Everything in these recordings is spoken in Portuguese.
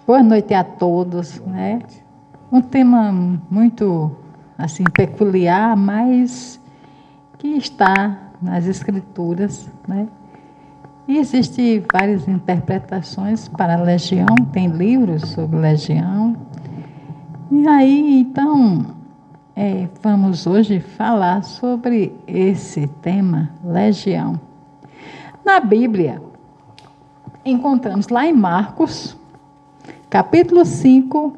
Boa noite a todos, né? Um tema muito assim peculiar, mas que está nas escrituras, né? E existem várias interpretações para a legião, tem livros sobre legião. E aí, então, vamos hoje falar sobre esse tema, legião. Na Bíblia, encontramos lá em Marcos, capítulo 5,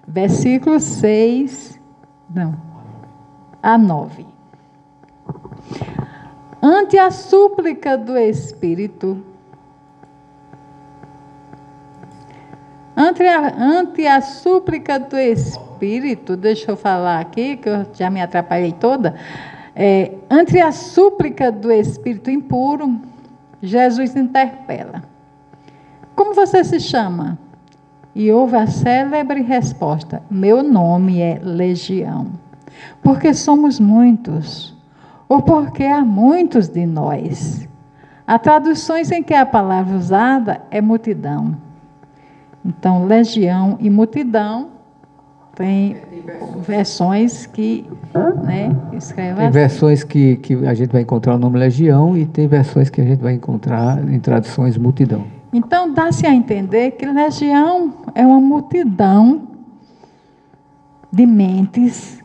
versículos 6 a 9. Ante a súplica do Espírito, ante a súplica do Espírito, deixa eu falar aqui, que eu já me atrapalhei toda. Ante a súplica do Espírito impuro, Jesus interpela: como você se chama? E houve a célebre resposta: meu nome é Legião, porque somos muitos, ou porque há muitos de nós. Há traduções em que a palavra usada é multidão. Então, legião e multidão tem versões que escrevem. Tem versões que a gente vai encontrar o nome legião e tem versões que a gente vai encontrar em traduções multidão. Então, dá-se a entender que legião é uma multidão de mentes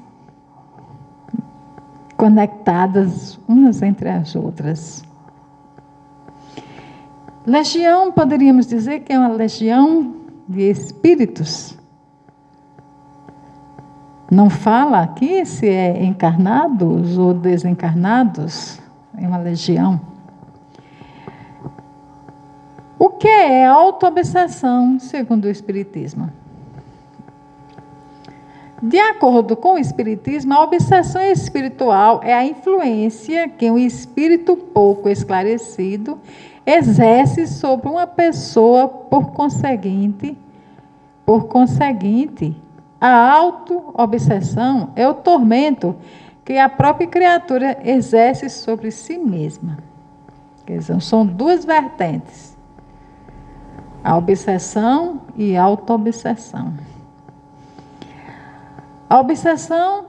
conectadas umas entre as outras. Legião, poderíamos dizer que é uma legião de espíritos. Não fala aqui se é encarnados ou desencarnados, é uma legião. O que é autoobsessão, segundo o Espiritismo? De acordo com o Espiritismo, a obsessão espiritual é a influência que um espírito pouco esclarecido exerce sobre uma pessoa, por conseguinte, a auto-obsessão é o tormento que a própria criatura exerce sobre si mesma. Quer dizer, são duas vertentes: a obsessão e a auto-obsessão. A obsessão,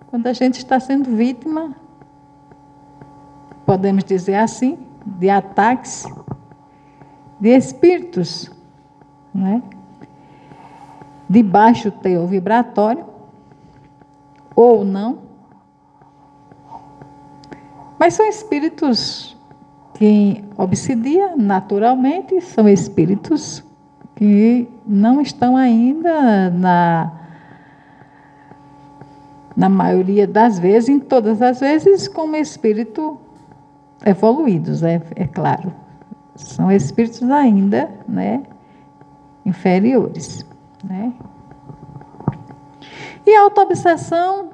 quando a gente está sendo vítima, podemos dizer assim, de ataques de espíritos, né? De baixo teor vibratório, ou não. Mas são espíritos que obsidiam naturalmente, são espíritos que não estão ainda na maioria das vezes, em todas as vezes, como espírito evoluídos, é claro. São espíritos ainda, né, inferiores, né? E a autoobsessão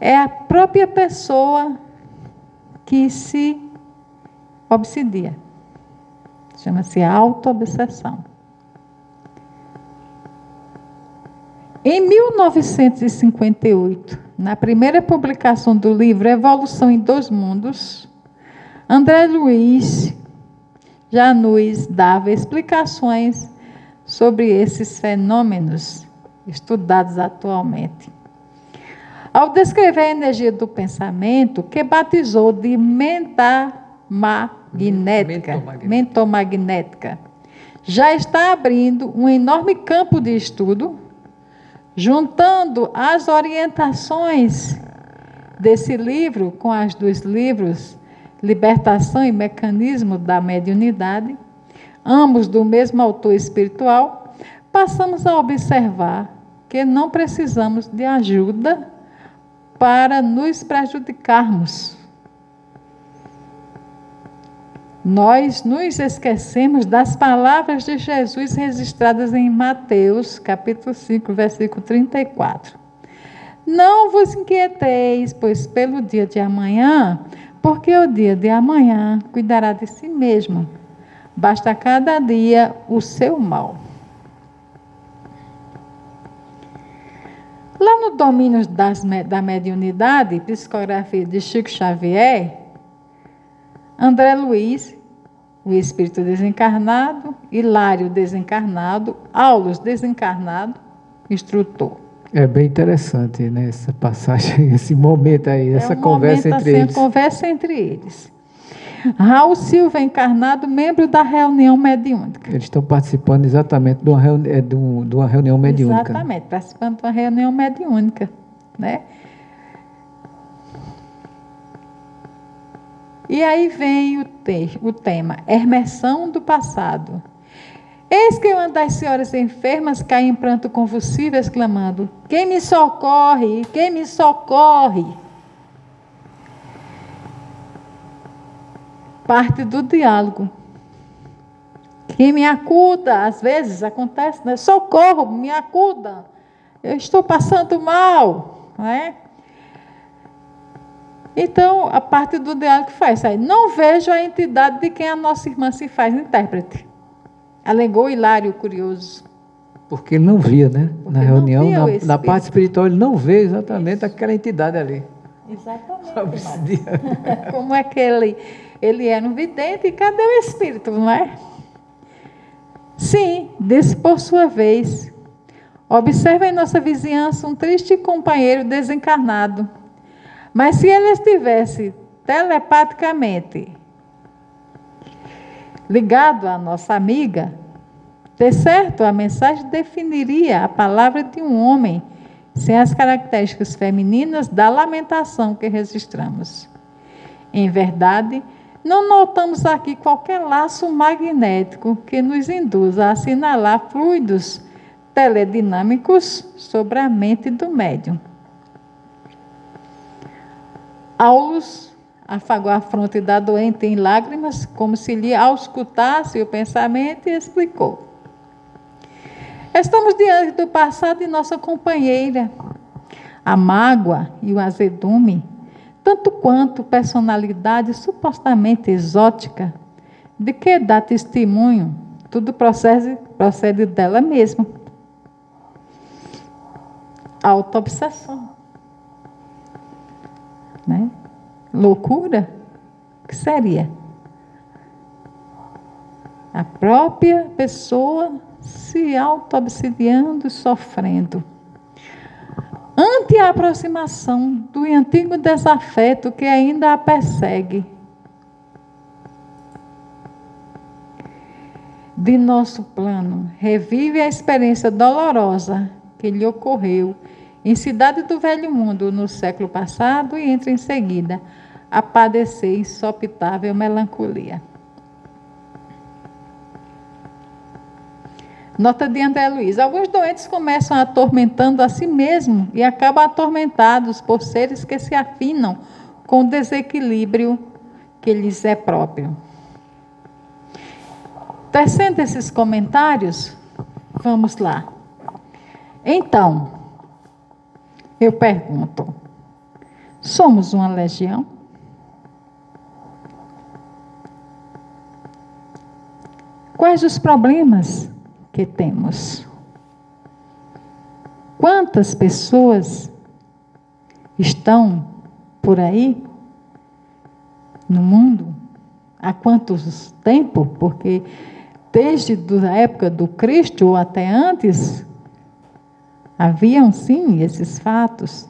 é a própria pessoa que se obsidia. Chama-se autoobsessão. Em 1958, na primeira publicação do livro Evolução em Dois Mundos, André Luiz já nos dava explicações sobre esses fenômenos estudados atualmente. Ao descrever a energia do pensamento, que batizou de mentomagnética, já está abrindo um enorme campo de estudo, juntando as orientações desse livro com as dos livros Libertação e Mecanismo da Mediunidade, ambos do mesmo autor espiritual, passamos a observar que não precisamos de ajuda para nos prejudicarmos. Nós nos esquecemos das palavras de Jesus registradas em Mateus, capítulo 5, versículo 34. Não vos inquieteis, pois pelo dia de amanhã, porque o dia de amanhã cuidará de si mesmo. Basta cada dia o seu mal. Lá no Domínio da Mediunidade, psicografia de Chico Xavier, André Luiz o espírito desencarnado, Hilário desencarnado, Aulus desencarnado, instrutor. É bem interessante, né, essa passagem, esse momento aí, essa conversa entre eles. A conversa entre eles. Raul Silva encarnado, membro da reunião mediúnica. Eles estão participando exatamente de uma reunião mediúnica. Exatamente, participando de uma reunião mediúnica, né? E aí vem o tema, emersão do passado. Eis que uma das senhoras enfermas cai em pranto convulsivo, exclamando: quem me socorre? Quem me socorre? Parte do diálogo. Quem me acuda? Às vezes acontece, né? Socorro, me acuda. Eu estou passando mal, né? Então, a parte do diálogo que faz aí. Não vejo a entidade de quem a nossa irmã se faz intérprete. Alegou Hilário curioso. Porque ele não via, né? Na reunião, na parte espiritual, ele não vê exatamente aquela entidade ali. Exatamente. Como é que ele era um vidente e cadê o espírito, não é? Sim, disse por sua vez. Observa em nossa vizinhança um triste companheiro desencarnado. Mas se ele estivesse telepaticamente ligado à nossa amiga, de certo a mensagem definiria a palavra de um homem sem as características femininas da lamentação que registramos. Em verdade, não notamos aqui qualquer laço magnético que nos induza a assinalar fluidos teledinâmicos sobre a mente do médium. Aulus afagou a fronte da doente em lágrimas, como se lhe auscultasse o pensamento, e explicou: estamos diante do passado de nossa companheira. A mágoa e o azedume, tanto quanto personalidade supostamente exótica, de que dá testemunho, tudo procede dela mesma. Autoobsessão. Né? Loucura? O que seria? A própria pessoa se auto-obsidiando e sofrendo. Ante a aproximação do antigo desafeto que ainda a persegue, de nosso plano, revive a experiência dolorosa que lhe ocorreu em Cidade do Velho Mundo no século passado e entra em seguida a padecer insopitável melancolia. Nota de André Luiz. Alguns doentes começam atormentando a si mesmos e acabam atormentados por seres que se afinam com o desequilíbrio que lhes é próprio. Tecendo esses comentários, vamos lá. Então, eu pergunto, somos uma legião? Quais os problemas que temos? Quantas pessoas estão por aí no mundo? Há quantos tempos? Porque desde a época do Cristo ou até antes, haviam sim esses fatos.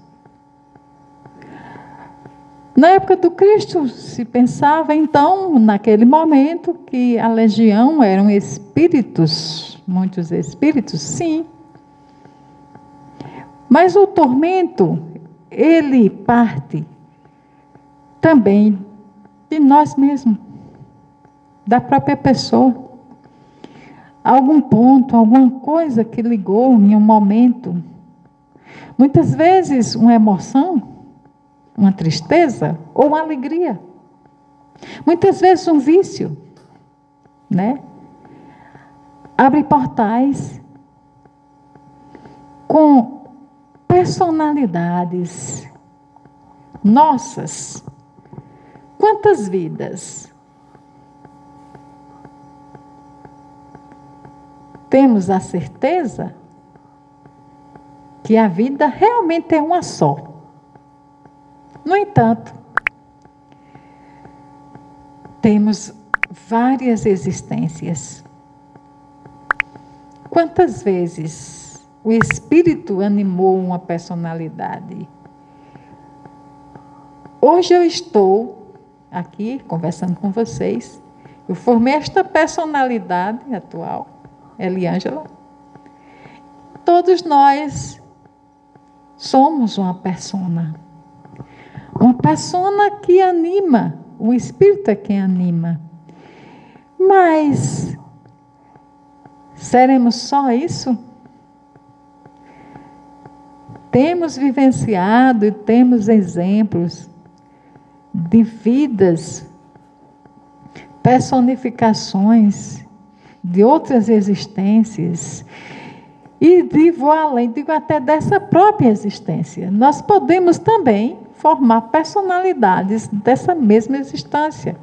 Na época do Cristo se pensava então, naquele momento, que a legião eram espíritos, muitos espíritos, sim. Mas o tormento, ele parte também de nós mesmos, da própria pessoa. Algum ponto, alguma coisa que ligou em um momento. Muitas vezes uma emoção, uma tristeza ou uma alegria. Muitas vezes um vício, né? Abre portais com personalidades nossas. Quantas vidas temos a certeza que a vida realmente é uma só. No entanto, temos várias existências. Quantas vezes o espírito animou uma personalidade? Hoje eu estou aqui conversando com vocês. Eu formei esta personalidade atual, Eliângela. Todos nós somos uma persona. Uma persona que anima, o espírito é quem anima. Mas seremos só isso? Temos vivenciado e temos exemplos de vidas, personificações de outras existências e vou além, digo até dessa própria existência. Nós podemos também formar personalidades dessa mesma existência.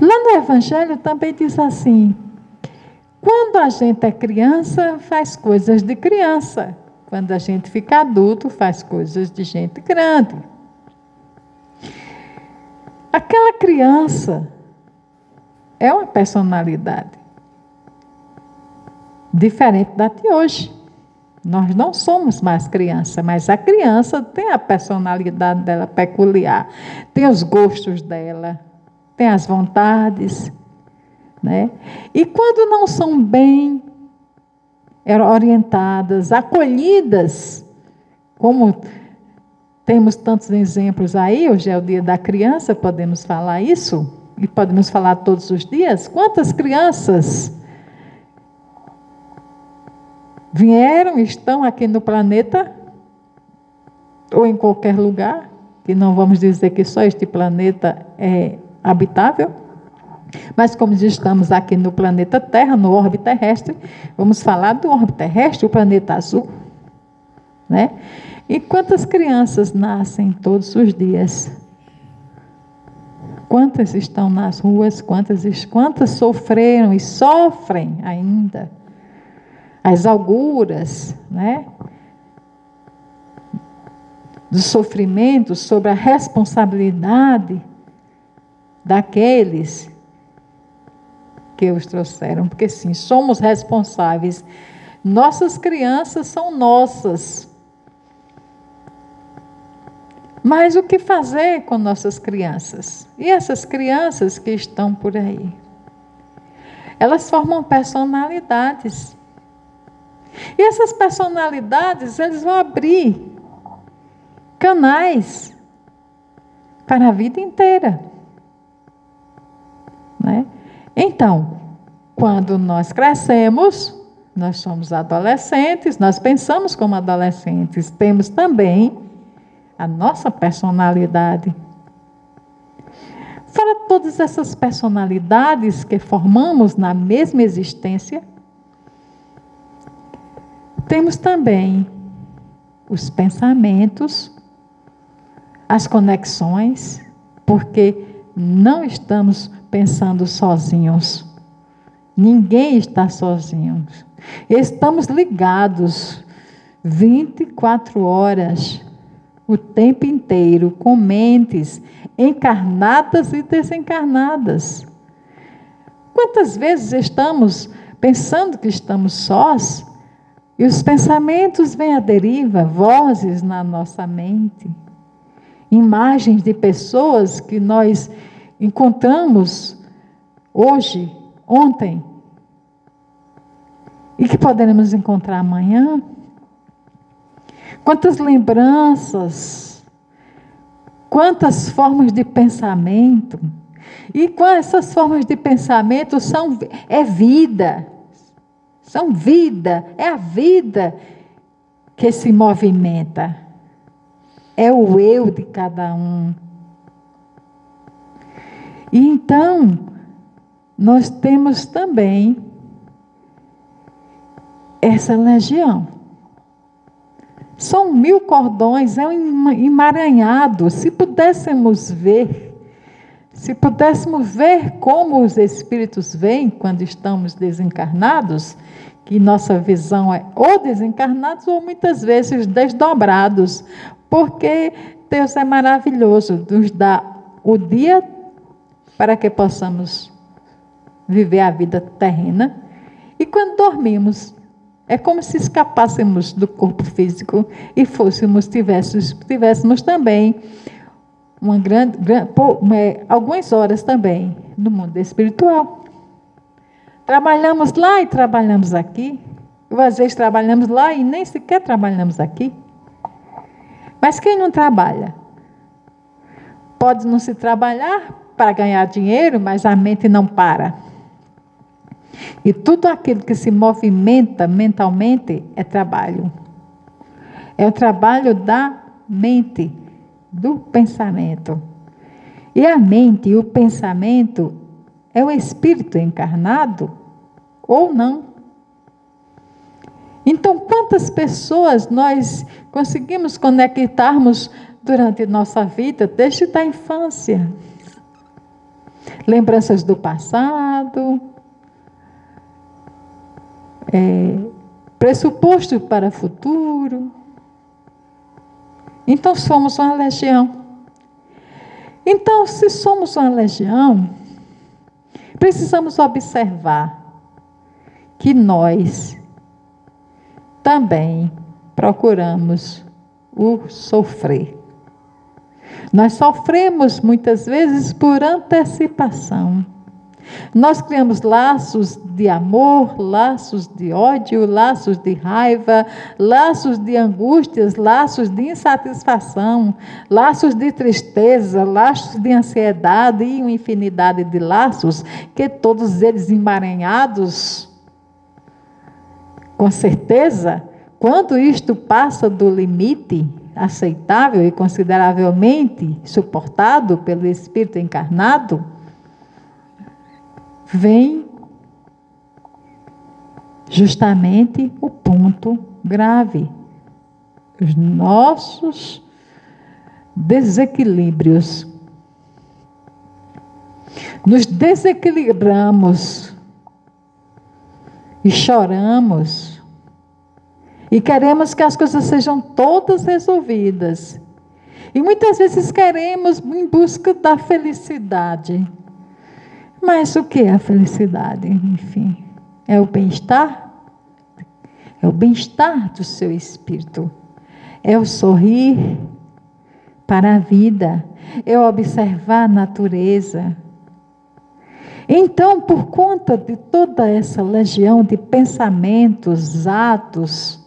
Lá no Evangelho também diz assim: quando a gente é criança, faz coisas de criança. Quando a gente fica adulto, faz coisas de gente grande. Aquela criança é uma personalidade diferente da de hoje. Nós não somos mais criança, mas a criança tem a personalidade dela peculiar, tem os gostos dela, tem as vontades, né? E quando não são bem orientadas, acolhidas, como temos tantos exemplos aí, hoje é o dia da criança, podemos falar isso, e podemos falar todos os dias. Quantas crianças vieram, estão aqui no planeta, ou em qualquer lugar, que não vamos dizer que só este planeta é habitável, mas como estamos aqui no planeta Terra, no orbe terrestre, vamos falar do orbe terrestre, o planeta azul, né? E quantas crianças nascem todos os dias? Quantas estão nas ruas? Quantas sofreram e sofrem ainda? As auguras, né? Do sofrimento, sobre a responsabilidade daqueles que os trouxeram, porque sim, somos responsáveis. Nossas crianças são nossas. Mas o que fazer com nossas crianças? E essas crianças que estão por aí? Elas formam personalidades. E essas personalidades, eles vão abrir canais para a vida inteira. Né? Então, quando nós crescemos, nós somos adolescentes, nós pensamos como adolescentes, temos também a nossa personalidade. Fora todas essas personalidades que formamos na mesma existência, temos também os pensamentos, as conexões, porque não estamos pensando sozinhos. Ninguém está sozinho. Estamos ligados 24 horas, o tempo inteiro, com mentes encarnadas e desencarnadas. Quantas vezes estamos pensando que estamos sós e os pensamentos vêm à deriva, vozes na nossa mente, imagens de pessoas que nós encontramos hoje, ontem, e que poderemos encontrar amanhã. Quantas lembranças, quantas formas de pensamento, e essas formas de pensamento é vida, são vida, é a vida que se movimenta, é o eu de cada um. E então, nós temos também essa legião. São 1000 cordões, é um emaranhado. Se pudéssemos ver como os espíritos veem quando estamos desencarnados, que nossa visão é ou desencarnados ou muitas vezes desdobrados, porque Deus é maravilhoso, nos dá o dia para que possamos viver a vida terrena. E quando dormimos, é como se escapássemos do corpo físico e tivéssemos também algumas horas também no mundo espiritual. Trabalhamos lá e trabalhamos aqui. Ou às vezes trabalhamos lá e nem sequer trabalhamos aqui. Mas quem não trabalha? Pode não se trabalhar para ganhar dinheiro, mas a mente não para. E tudo aquilo que se movimenta mentalmente é trabalho. É o trabalho da mente, do pensamento. E a mente e o pensamento é o espírito encarnado ou não. Então, quantas pessoas nós conseguimos conectarmos durante nossa vida, desde a infância? Lembranças do passado, pressuposto para o futuro. Então, somos uma legião. Então, se somos uma legião, precisamos observar que nós também procuramos o sofrer. Nós sofremos muitas vezes por antecipação. Nós criamos laços de amor, laços de ódio, laços de raiva, laços de angústias, laços de insatisfação, laços de tristeza, laços de ansiedade e uma infinidade de laços que todos eles emaranhados. Com certeza, quando isto passa do limite aceitável e consideravelmente suportado pelo espírito encarnado, vem justamente o ponto grave. Os nossos desequilíbrios. Nos desequilibramos e choramos e queremos que as coisas sejam todas resolvidas. E muitas vezes queremos em busca da felicidade. Mas o que é a felicidade? Enfim, é o bem-estar? É o bem-estar do seu espírito. É o sorrir para a vida. É observar a natureza. Então, por conta de toda essa legião de pensamentos, atos,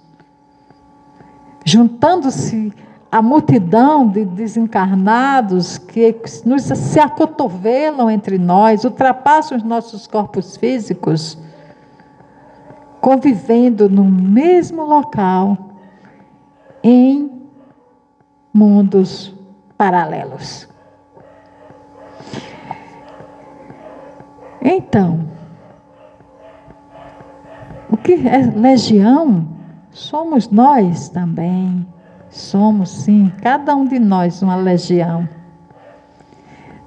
juntando-se a multidão de desencarnados que se acotovelam entre nós, ultrapassam os nossos corpos físicos, convivendo no mesmo local, em mundos paralelos. Então, o que é legião? Somos nós também. Somos, sim, cada um de nós uma legião.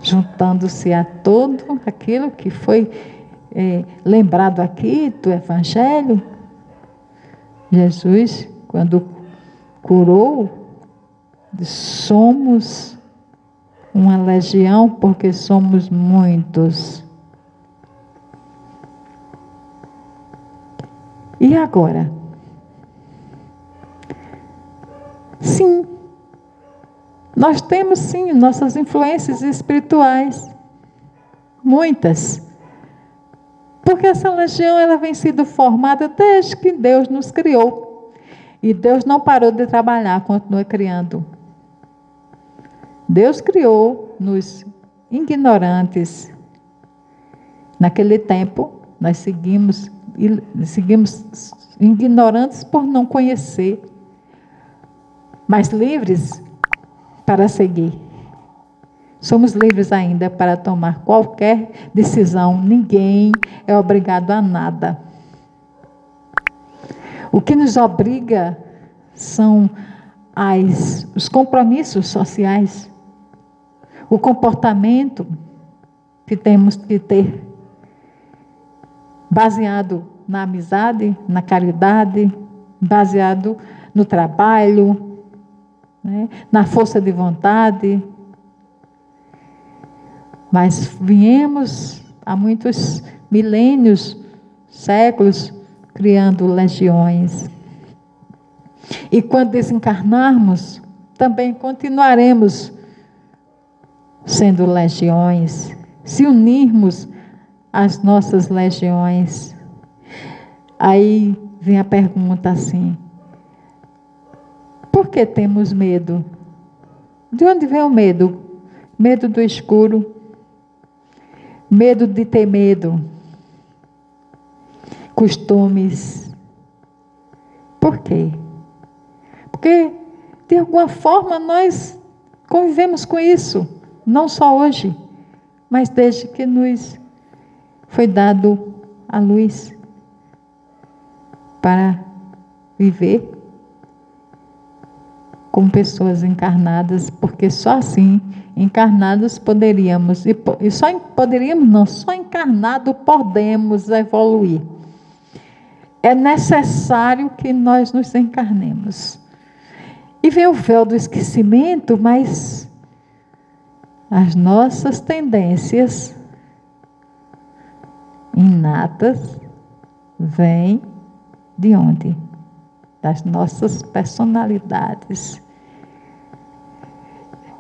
Juntando-se a tudo aquilo que foi lembrado aqui do Evangelho. Jesus, quando curou, somos uma legião porque somos muitos. E agora? Sim, nós temos sim nossas influências espirituais, muitas, porque essa legião ela vem sendo formada desde que Deus nos criou, e Deus não parou de trabalhar, continua criando. Deus criou nos ignorantes. Naquele tempo, nós seguimos ignorantes por não conhecer, mas livres para seguir. Somos livres ainda para tomar qualquer decisão. Ninguém é obrigado a nada. O que nos obriga são os compromissos sociais, o comportamento que temos que ter, baseado na amizade, na caridade, baseado no trabalho, né, na força de vontade. Mas viemos há muitos milênios, séculos, criando legiões. E quando desencarnarmos, também continuaremos sendo legiões, se unirmos às nossas legiões. Aí vem a pergunta assim: por que temos medo? De onde vem o medo? Medo do escuro, medo de ter medo, costumes. Por quê? Porque, de alguma forma, nós convivemos com isso, não só hoje, mas desde que nos foi dado a luz para viver como pessoas encarnadas, porque só assim, encarnados poderíamos, e só poderíamos não, só encarnado podemos evoluir. É necessário que nós nos encarnemos. E vem o véu do esquecimento, mas as nossas tendências inatas vêm de onde? Das nossas personalidades.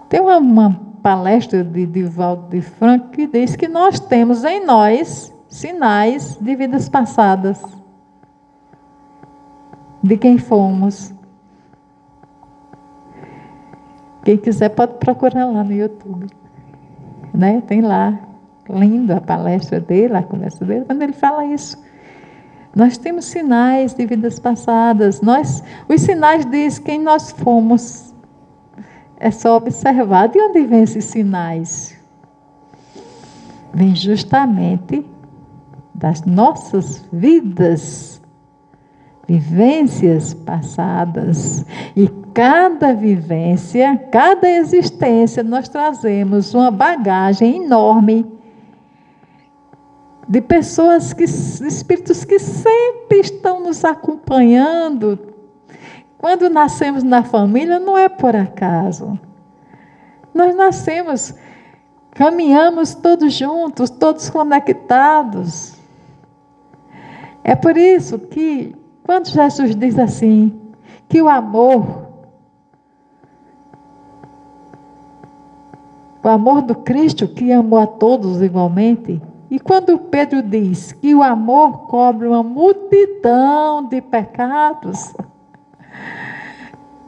Tem uma palestra de Divaldo de Franco que diz que nós temos em nós sinais de vidas passadas, de quem fomos. Quem quiser pode procurar lá no YouTube, né? Tem lá, lindo a palestra dele, a conversa dele, quando ele fala isso. Nós temos sinais de vidas passadas. Os sinais dizem quem nós fomos. É só observar. De onde vêm esses sinais? Vem justamente das nossas vidas, vivências passadas. E cada vivência, cada existência, nós trazemos uma bagagem enorme de pessoas, espíritos que sempre estão nos acompanhando. Quando nascemos na família, não é por acaso. Nós nascemos, caminhamos todos juntos, todos conectados. É por isso que, quando Jesus diz assim, que o amor do Cristo, que amou a todos igualmente, e quando Pedro diz que o amor cobre uma multidão de pecados,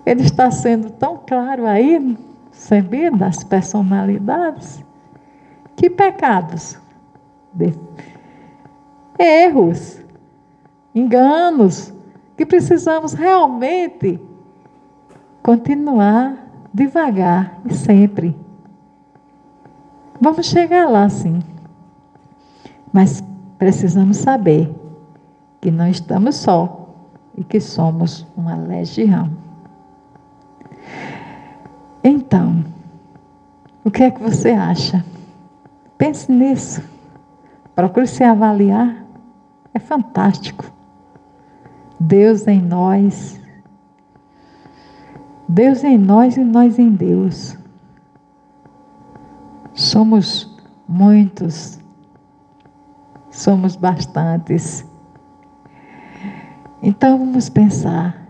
ele está sendo tão claro aí, sabendo das personalidades. Que pecados? Erros, enganos, que precisamos realmente continuar devagar e sempre. Vamos chegar lá, sim. Mas precisamos saber que não estamos só e que somos uma legião. Então, o que é que você acha? Pense nisso. Procure se avaliar. É fantástico. Deus em nós. Deus em nós e nós em Deus. Somos muitos. Somos bastantes. Então vamos pensar.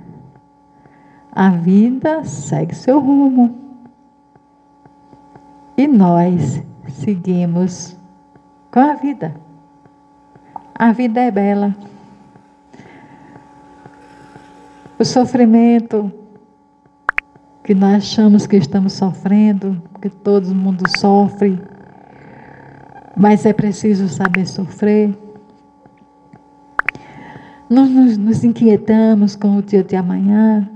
A vida segue seu rumo. E nós seguimos com a vida. A vida é bela. O sofrimento que nós achamos que estamos sofrendo, que todo mundo sofre, mas é preciso saber sofrer. Nós nos inquietamos com o dia de amanhã.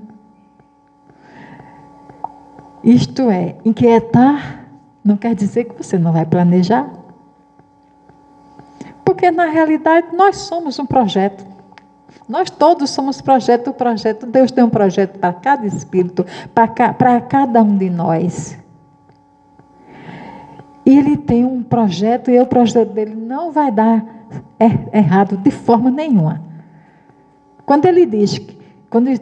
Isto é, inquietar não quer dizer que você não vai planejar. Porque, na realidade, nós somos um projeto. Nós todos somos projeto. Deus tem um projeto para cada espírito, para cada um de nós. E Ele tem um projeto, e o projeto dele não vai dar errado de forma nenhuma. Quando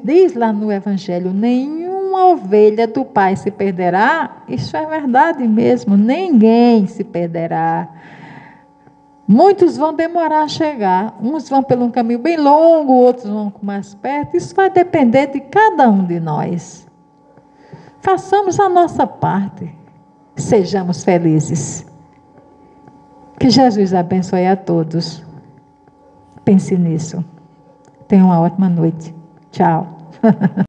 diz lá no Evangelho, nenhuma nenhuma ovelha do Pai se perderá, isso é verdade mesmo, ninguém se perderá. Muitos vão demorar a chegar, uns vão pelo um caminho bem longo, outros vão mais perto, isso vai depender de cada um de nós. Façamos a nossa parte, sejamos felizes. Que Jesus abençoe a todos. Pense nisso. Tenha uma ótima noite. Tchau.